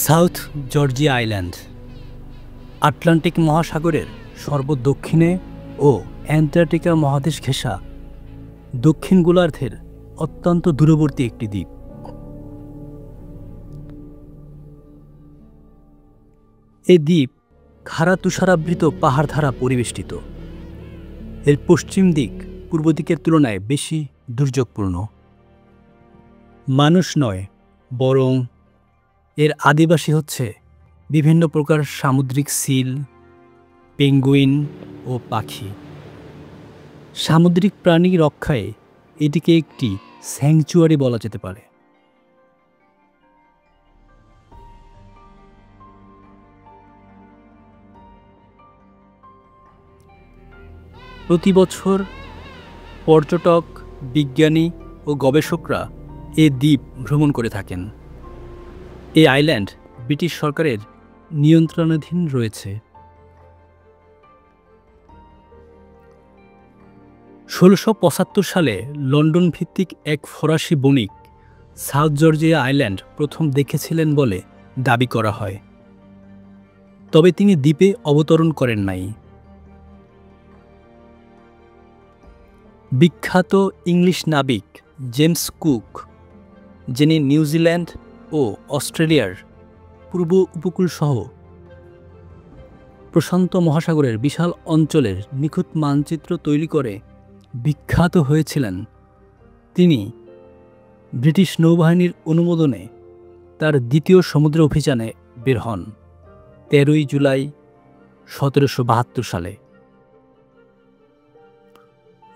South Georgia island Atlantic মহাসাগরের সর্বদক্ষিণে ও Antarctica মহাদেশ ঘেঁষা দক্ষিণ গোলার্ধের অত্যন্ত দূরবর্তী একটি দ্বীপ। এই দ্বীপ খাড়া তুষারাবৃত পাহাড় দ্বারা পরিবেষ্টিত। এর পশ্চিম দিক পূর্ব দিকের তুলনায় বেশি দুর্যোগপূর্ণ। মানুষ নয়, বরং এর আদিবাসী হচ্ছে বিভিন্ন প্রকার সামুদ্রিক সিল, পেঙ্গুইন ও পাখি। সামুদ্রিক প্রাণী রক্ষায় এটিকে একটি স্যাংচুয়ারি বলা যেতে পারে। প্রতি বছর পর্যটক, বিজ্ঞানী ও গবেষকরা এ দ্বীপ ভ্রমণ করে থাকেন। এই আইল্যান্ড ব্রিটিশ সরকারের নিয়ন্ত্রণাধীন রয়েছে। ১৬৭৫ সালে লন্ডন ভিত্তিক এক ফরাসি বণিক সাউথ জর্জিয়া আইল্যান্ড প্রথম দেখেছিলেন বলে দাবি করা হয়। তবে তিনি দ্বীপে অবতরণ করেন নাই। বিখ্যাত ইংলিশ নাবিক জেমস কুক, যিনি নিউজিল্যান্ড ও অস্ট্রেলিয়ার পূর্ব উপকূল সহ প্রশান্ত মহাসাগরের বিশাল অঞ্চলের নিখুঁত মানচিত্র তৈরি করে বিখ্যাত হয়েছিলেন, তিনি ব্রিটিশ নৌবাহিনীর অনুমোদনে তার দ্বিতীয় সমুদ্র অভিযানে বের হন ১৩ই জুলাই ১৭৭২ সালে।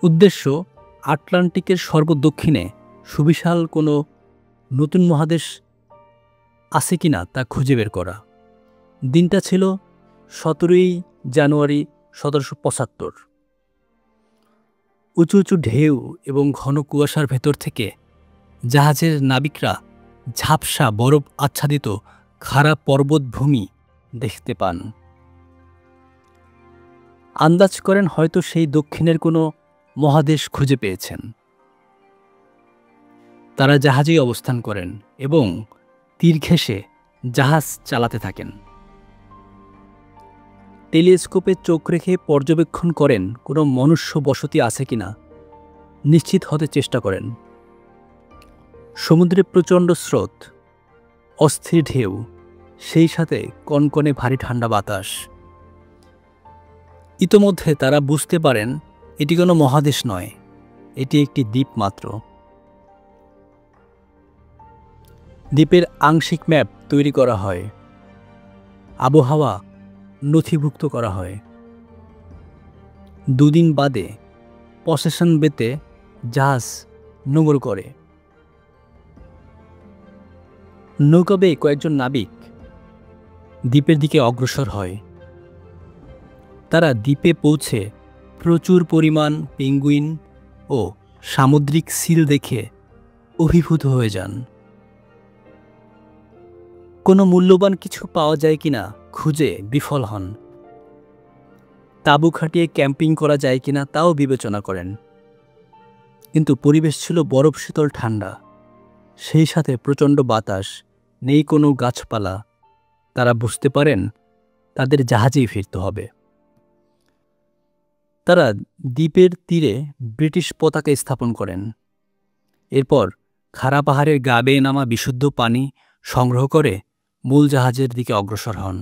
উদ্দেশ্য আটলান্টিকের সর্বদক্ষিণে সুবিশাল কোনো নতুন মহাদেশ আছে কিনা তা খুঁজে বের করা। দিনটা ছিল ১৭ই জানুয়ারি ১৭৭৫। উঁচু উঁচু ঢেউ এবং ঘন কুয়াশার ভেতর থেকে জাহাজের নাবিকরা ঝাপসা বরফ আচ্ছাদিত খাড়া পর্বতভূমি দেখতে পান। আন্দাজ করেন হয়তো সেই দক্ষিণের কোনো মহাদেশ খুঁজে পেয়েছেন। তারা জাহাজেই অবস্থান করেন এবং তীর ঘেঁষে জাহাজ চালাতে থাকেন। টেলিস্কোপে চোখ রেখে পর্যবেক্ষণ করেন কোনো মনুষ্য বসতি আছে কিনা, নিশ্চিত হতে চেষ্টা করেন। সমুদ্রে প্রচণ্ড স্রোত, অস্থির ঢেউ, সেই সাথে কনকনে ভারী ঠান্ডা বাতাস। ইতোমধ্যে তারা বুঝতে পারেন এটি কোনো মহাদেশ নয়, এটি একটি দ্বীপ মাত্র। দ্বীপের আংশিক ম্যাপ তৈরি করা হয়, আবহাওয়া নথিভুক্ত করা হয়। দুদিন বাদে পসেশন বেতে জাহাজ নোঙর করে। নৌকা বেয়ে কয়েকজন নাবিক দ্বীপের দিকে অগ্রসর হয়। তারা দ্বীপে পৌঁছে প্রচুর পরিমাণ পেঙ্গুইন ও সামুদ্রিক সিল দেখে অভিভূত হয়ে যান। কোনো মূল্যবান কিছু পাওয়া যায় কিনা খুঁজে বিফল হন। তাঁবু খাটিয়ে ক্যাম্পিং করা যায় কিনা তাও বিবেচনা করেন, কিন্তু পরিবেশ ছিল বরফ শীতল ঠান্ডা, সেই সাথে প্রচণ্ড বাতাস, নেই কোনো গাছপালা। তারা বুঝতে পারেন তাদের জাহাজেই ফিরতে হবে। তারা দ্বীপের তীরে ব্রিটিশ পতাকা স্থাপন করেন। এরপর খাড়া পাহাড়ের গা বেয়ে নামা বিশুদ্ধ পানি সংগ্রহ করে মূল জাহাজের দিকে অগ্রসর হন।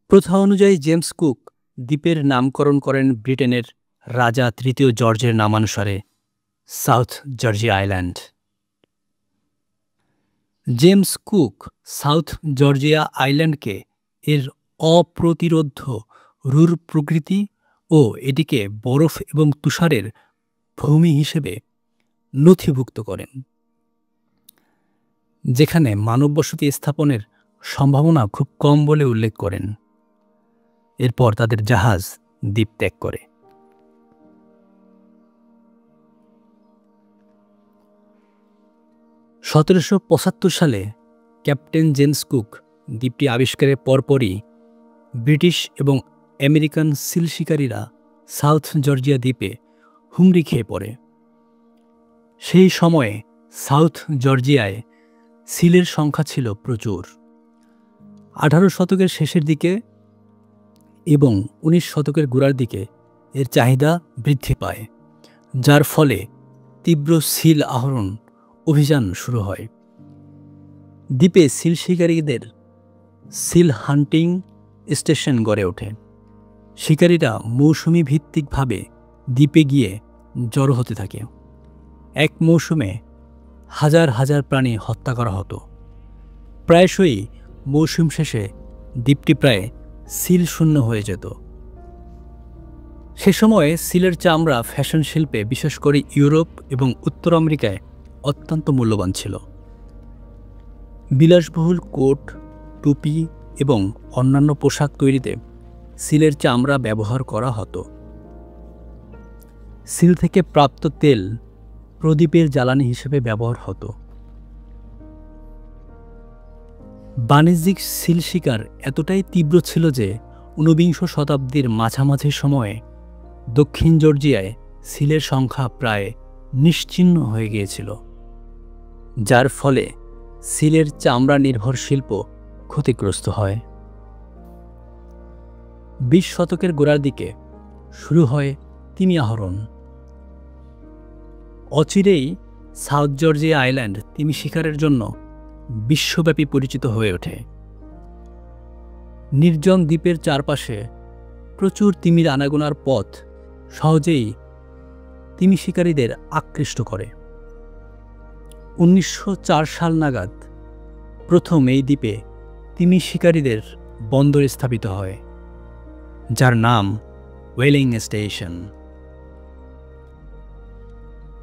প্রথা অনুযায়ী জেমস কুক দ্বীপের নামকরণ করেন ব্রিটেনের রাজা তৃতীয় জর্জের নামানুসারে South Georgia Island. James Cook South Georgia আইল্যান্ডকে এর অপ্রতিরোধ্য রূঢ় প্রকৃতি ও এটিকে বরফ এবং তুষারের ভূমি হিসেবে নথিভুক্ত করেন, যেখানে মানব বসতি স্থাপনের সম্ভাবনা খুব কম বলে উল্লেখ করেন। এরপর তাদের জাহাজ দ্বীপ ত্যাগ করে। (১৭৭৫ সালে ক্যাপ্টেন জেমস কুক দ্বীপটি আবিষ্কারের পরপরই ব্রিটিশ এবং আমেরিকান সিল শিকারীরা সাউথ জর্জিয়া দ্বীপে হুমড়ি খেয়ে পড়ে। সেই সময়ে সাউথ জর্জিয়ায় সিলের সংখ্যা ছিল প্রচুর। 18 শতকের শেষের দিকে এবং 19 শতকের গোড়ার দিকে এর চাহিদা বৃদ্ধি পায়, যার ফলে তীব্র সিল আহরণ অভিযান শুরু হয়। দ্বীপে সিল শিকারীদের সিল হান্টিং স্টেশন গড়ে ওঠে। শিকারীরা মৌসুমি ভিত্তিকভাবে দ্বীপে গিয়ে জড়ো হতে থাকে। এক মৌসুমে হাজার হাজার প্রাণী হত্যা করা হতো। প্রায়শই মৌসুম শেষে দ্বীপটি প্রায় সিল শূন্য হয়ে যেত। সে সময়ে সিলের চামড়া ফ্যাশন শিল্পে, বিশেষ করে ইউরোপ এবং উত্তর আমেরিকায় অত্যন্ত মূল্যবান ছিল। বিলাসবহুল কোট, টুপি এবং অন্যান্য পোশাক তৈরিতে সিলের চামড়া ব্যবহার করা হতো। সিল থেকে প্রাপ্ত তেল প্রদীপের জ্বালানি হিসেবে ব্যবহার হতো। বাণিজ্যিক সিল শিকার এতটাই তীব্র ছিল যে 19 শতাব্দীর মাঝামাঝি সময়ে দক্ষিণ জর্জিয়ায় সিলের সংখ্যা প্রায় নিশ্চিহ্ন হয়ে গিয়েছিল, যার ফলে সিলের চামড়া নির্ভর শিল্প ক্ষতিগ্রস্ত হয়। 20 শতকের গোড়ার দিকে শুরু হয় তিমি আহরণ। অচিরেই সাউথ জর্জিয়া আইল্যান্ড তিমি শিকারের জন্য বিশ্বব্যাপী পরিচিত হয়ে ওঠে। নির্জন দ্বীপের চারপাশে প্রচুর তিমির আনাগোনার পথ সহজেই তিমি শিকারীদের আকৃষ্ট করে। 1904 সাল নাগাদ প্রথম এই দ্বীপে তিমি শিকারীদের বন্দর স্থাপিত হয়, যার নাম ওয়েলিং স্টেশন।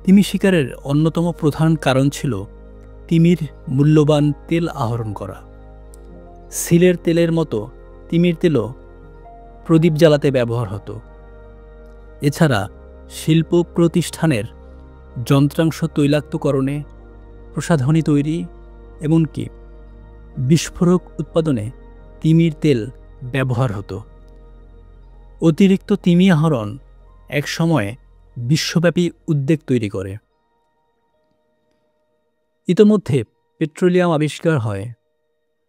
তিমি শিকারের অন্যতম প্রধান কারণ ছিল তিমির মূল্যবান তেল আহরণ করা। সিলের তেলের মতো তিমির তেলও প্রদীপ জ্বালাতে ব্যবহার হতো। এছাড়া শিল্প প্রতিষ্ঠানের যন্ত্রাংশ তৈলাক্তকরণে, প্রসাধনী তৈরি, এমনকি বিস্ফোরক উৎপাদনে তিমির তেল ব্যবহার হতো। অতিরিক্ত তিমি আহরণ একসময় বিশ্বব্যাপী উদ্বেগ তৈরি করে। ইতোমধ্যে পেট্রোলিয়াম আবিষ্কার হয়।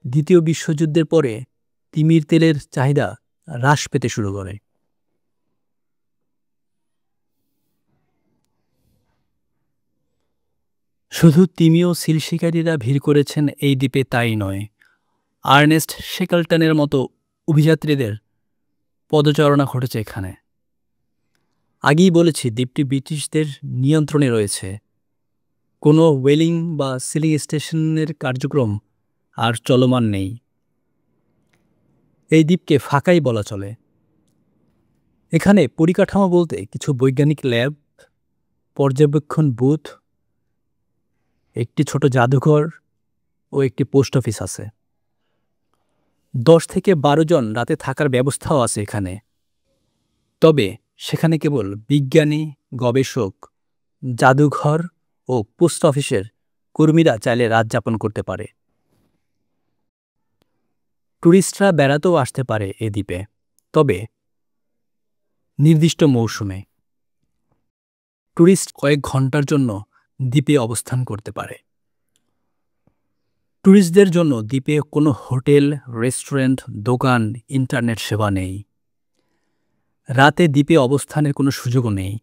দ্বিতীয় বিশ্বযুদ্ধের পরে তিমির তেলের চাহিদা হ্রাস পেতে শুরু করে। শুধু তিমি ও সিল শিকারীরা ভিড় করেছেন এই দ্বীপে তাই নয়, আর্নেস্ট শেকলটনের মতো অভিযাত্রীদের পদচারণা ঘটেছে এখানে। আগেই বলেছি, দ্বীপটি ব্রিটিশদের নিয়ন্ত্রণে রয়েছে। কোনো ওয়েলিং বা সিলিং স্টেশনের কার্যক্রম আর চলমান নেই। এই দ্বীপকে ফাঁকাই বলা চলে। এখানে পরিকাঠামো বলতে কিছু বৈজ্ঞানিক ল্যাব, পর্যবেক্ষণ বুথ, একটি ছোট জাদুঘর ও একটি পোস্ট অফিস আছে। 10 থেকে 12 জন রাতে থাকার ব্যবস্থাও আছে এখানে। তবে সেখানে কেবল বিজ্ঞানী, গবেষক, জাদুঘর ও পোস্ট অফিসের কর্মীরা চাইলে রাত যাপন করতে পারে। ট্যুরিস্টরা বেড়াতেও আসতে পারে এ দ্বীপে, তবে নির্দিষ্ট মৌসুমে। ট্যুরিস্ট কয়েক ঘন্টার জন্য দ্বীপে অবস্থান করতে পারে। ট্যুরিস্টদের জন্য দ্বীপে কোনো হোটেল, রেস্টুরেন্ট, দোকান, ইন্টারনেট সেবা নেই। রাতে দ্বীপে অবস্থানের কোনো সুযোগও নেই।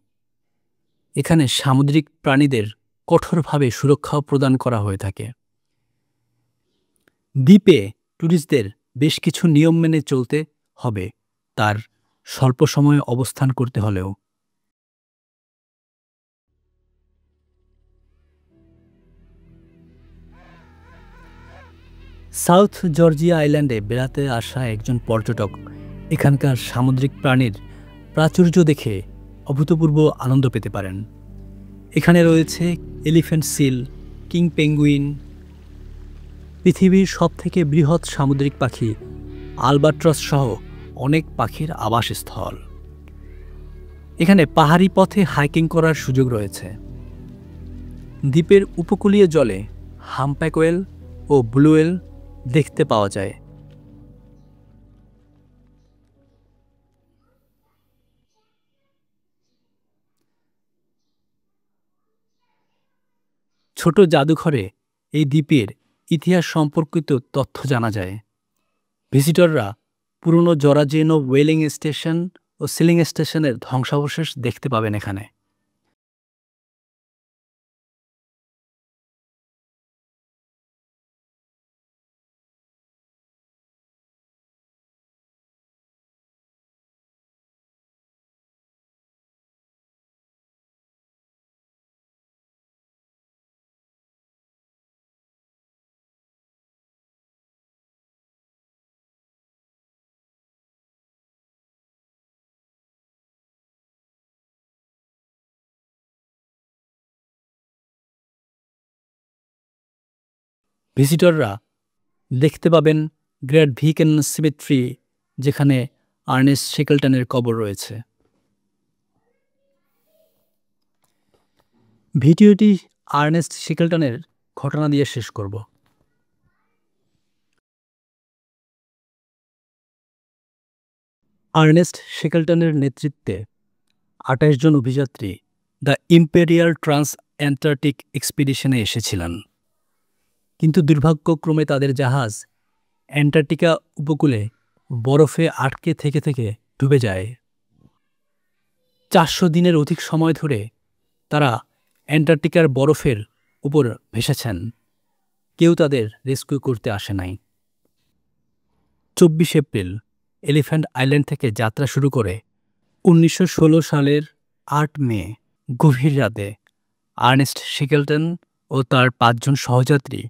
এখানে সামুদ্রিক প্রাণীদের কঠোরভাবে সুরক্ষাও প্রদান করা হয়ে থাকে। দ্বীপে ট্যুরিস্টদের বেশ কিছু নিয়ম মেনে চলতে হবে তার স্বল্প সময়ে অবস্থান করতে হলেও। সাউথ জর্জিয়া আইল্যান্ডে বেড়াতে আসা একজন পর্যটক এখানকার সামুদ্রিক প্রাণীর প্রাচুর্য দেখে অভূতপূর্ব আনন্দ পেতে পারেন। এখানে রয়েছে এলিফ্যান্ট সিল, কিং পেঙ্গুইন, পৃথিবীর সবথেকে বৃহৎ সামুদ্রিক পাখি আলবাট্রস সহ অনেক পাখির আবাসস্থল। এখানে পাহাড়ি পথে হাইকিং করার সুযোগ রয়েছে। দ্বীপের উপকূলীয় জলে হামপ্যাক ওয়েল ও ব্লু ওয়েল দেখতে পাওয়া যায়। ছোট জাদুঘরে এই দ্বীপের ইতিহাস সম্পর্কিত তথ্য জানা যায়। ভিজিটররা পুরনো জরাজীর্ণ ওয়েলিং স্টেশন ও সিলিং স্টেশনের ধ্বংসাবশেষ দেখতে পাবেন এখানে। ভিজিটররা দেখতে পাবেন গ্রেট ভিকেন সিমেট্রি, যেখানে আর্নেস্ট শেকলটনের কবর রয়েছে। ভিডিওটি আর্নেস্ট শেকলটনের ঘটনা দিয়ে শেষ করব। আর্নেস্ট শেকলটনের নেতৃত্বে ২৮ জন অভিযাত্রী দ্য ইম্পেরিয়াল ট্রান্স অ্যান্টার্কটিক এক্সপিডিশনে এসেছিলেন, কিন্তু দুর্ভাগ্যক্রমে তাদের জাহাজ অ্যান্টার্কটিকা উপকূলে বরফে আটকে থেকে থেকে ডুবে যায়। ৪০০ দিনের অধিক সময় ধরে তারা অ্যান্টার্কটিকার বরফের উপর ভেসেছেন, কেউ তাদের রেস্কিউ করতে আসে নাই। ২৪ এপ্রিল এলিফ্যান্ট আইল্যান্ড থেকে যাত্রা শুরু করে ১৯১৬ সালের ৮ মে গভীর রাতে আর্নেস্ট শেকলটন ও তার ৫ জন সহযাত্রী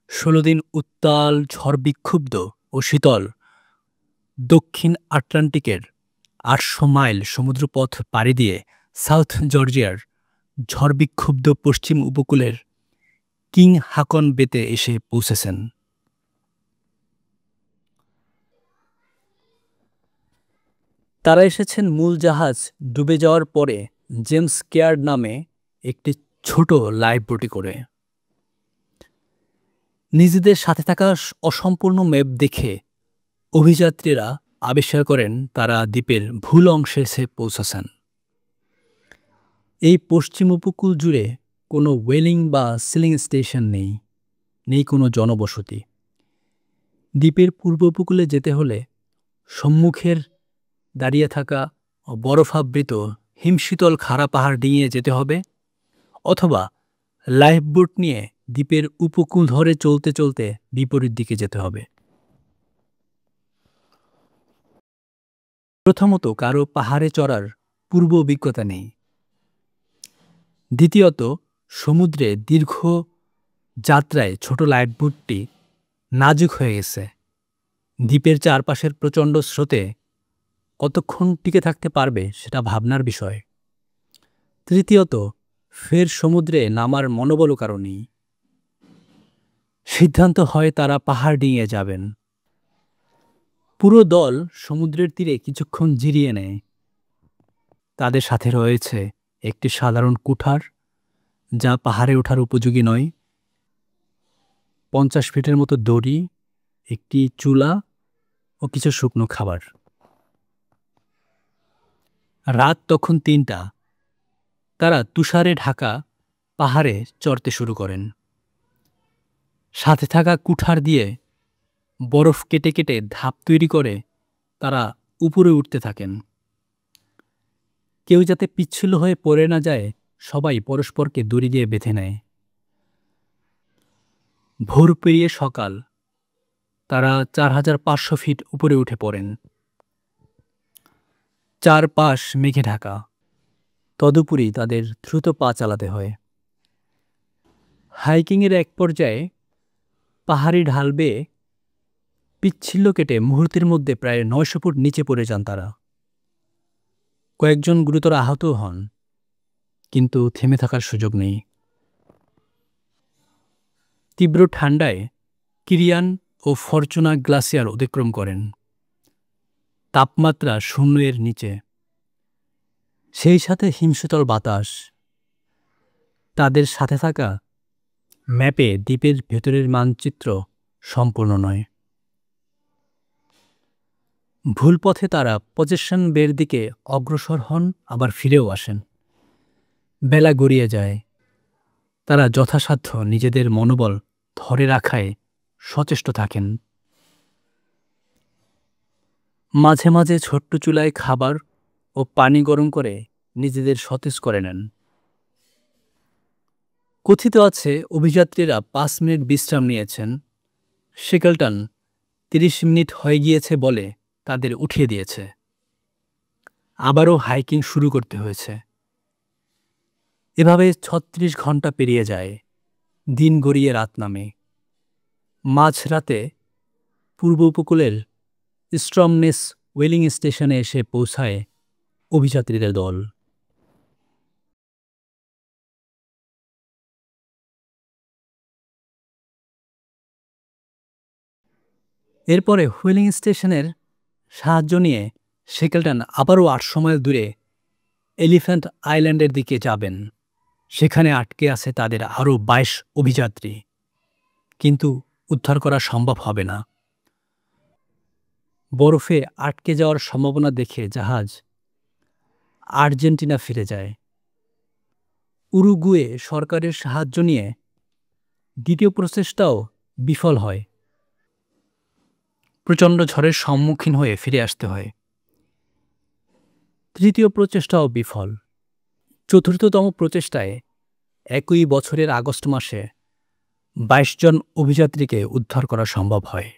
১৬ দিন উত্তাল, ঝড়বিক্ষুব্ধ ও শীতল দক্ষিণ আটলান্টিকের ৮০০ মাইল সমুদ্রপথ পাড়ি দিয়ে সাউথ জর্জিয়ার ঝড়বিক্ষুব্ধ পশ্চিম উপকূলের কিং হাকন বেতে এসে পৌঁছেছেন। তারা এসেছেন মূল জাহাজ ডুবে যাওয়ার পরে জেমস কেয়ার্ড নামে একটি ছোট লাইফ বোটে করে। নিজেদের সাথে থাকা অসম্পূর্ণ ম্যাপ দেখে অভিযাত্রীরা আবিষ্কার করেন তারা দ্বীপের ভুল অংশে এসে পৌঁছেছেন। এই পশ্চিম উপকূল জুড়ে কোনো ওয়েলিং বা সিলিং স্টেশন নেই কোনো জনবসতি। দ্বীপের পূর্ব উপকূলে যেতে হলে সম্মুখের দাঁড়িয়ে থাকা বরফাবৃত হিমশীতল খাড়া পাহাড় ডিঙিয়ে যেতে হবে, অথবা লাইফবোট নিয়ে দ্বীপের উপকূল ধরে চলতে চলতে বিপরীত দিকে যেতে হবে। প্রথমত, কারো পাহাড়ে চড়ার পূর্ব অভিজ্ঞতা নেই। দ্বিতীয়ত, সমুদ্রে দীর্ঘ যাত্রায় ছোট লাইফবোটটি নাজুক হয়ে গেছে। দ্বীপের চারপাশের প্রচণ্ড স্রোতে কতক্ষণ টিকে থাকতে পারবে সেটা ভাবনার বিষয়। তৃতীয়ত, ফের সমুদ্রে নামার মনোবলও কারো নেই। সিদ্ধান্ত হয় তারা পাহাড় ডিঙিয়ে যাবেন। পুরো দল সমুদ্রের তীরে কিছুক্ষণ জিরিয়ে নেয়। তাদের সাথে রয়েছে একটি সাধারণ কুঠার, যা পাহাড়ে ওঠার উপযোগী নয়, ৫০ ফিটের মতো দড়ি, একটি চুলা ও কিছু শুকনো খাবার। রাত তখন ৩টা। তারা তুষারে ঢাকা পাহাড়ে চড়তে শুরু করেন। সাথে থাকা কুঠার দিয়ে বরফ কেটে কেটে ধাপ তৈরি করে তারা উপরে উঠতে থাকেন। কেউ যাতে পিচ্ছিল হয়ে পড়ে না যায়, সবাই পরস্পরকে দড়ি দিয়ে বেঁধে নেয়। ভোর পেরিয়ে সকাল, তারা ৪৫০০ ফিট উপরে উঠে পড়েন। চারপাশ মেঘে ঢাকা। তদুপরি তাদের দ্রুত পা চালাতে হয়। হাইকিংয়ের এক পর্যায়ে পাহাড়ি ঢাল বেয়ে পিচ্ছিল কেটে মুহূর্তের মধ্যে প্রায় ৯০০ ফুট নিচে পড়ে যান তারা। কয়েকজন গুরুতর আহতও হন, কিন্তু থেমে থাকার সুযোগ নেই। তীব্র ঠান্ডায় কিরিয়ান ও ফরচুনা গ্লাসিয়ার অতিক্রম করেন, তাপমাত্রা ০ নিচে, সেই সাথে হিমশীতল বাতাস। তাদের সাথে থাকা ম্যাপে দ্বীপের ভেতরের মানচিত্র সম্পূর্ণ নয়। ভুল পথে তারা পজেশন বের দিকে অগ্রসর হন, আবার ফিরেও আসেন। বেলা গড়িয়ে যায়। তারা যথাসাধ্য নিজেদের মনোবল ধরে রাখায় সচেষ্ট থাকেন। মাঝে মাঝে ছোট্ট চুলায় খাবার ও পানি গরম করে নিজেদের সতেজ করে নেন। কথিত আছে অভিযাত্রীরা 5 মিনিট বিশ্রাম নিয়েছেন। শেকলটন 30 মিনিট হয়ে গিয়েছে বলে তাদের উঠিয়ে দিয়েছে। আবারও হাইকিং শুরু করতে হয়েছে। এভাবে 36 ঘন্টা পেরিয়ে যায়। দিন গড়িয়ে রাত নামে। মাঝরাতে পূর্ব উপকূলের স্ট্রমনেস ওয়েলিং স্টেশনে এসে পৌঁছায় অভিযাত্রীদের দল। এরপরে হুইলিং স্টেশনের সাহায্য নিয়ে শেকলটন আবারও 800 মাইল দূরে এলিফ্যান্ট আইল্যান্ডের দিকে যাবেন। সেখানে আটকে আছে তাদের আরও 22 অভিযাত্রী, কিন্তু উদ্ধার করা সম্ভব হবে না। বরফে আটকে যাওয়ার সম্ভাবনা দেখে জাহাজ আর্জেন্টিনা ফিরে যায়। উরুগুয়ে সরকারের সাহায্য নিয়ে দ্বিতীয় প্রচেষ্টাও বিফল হয়। প্রচণ্ড ঝড়ের সম্মুখীন হয়ে ফিরে আসতে হয়। তৃতীয় প্রচেষ্টাও বিফল। চতুর্থতম প্রচেষ্টায় একই বছরের আগস্ট মাসে 22 জন অভিযাত্রীকে উদ্ধার করা সম্ভব হয়।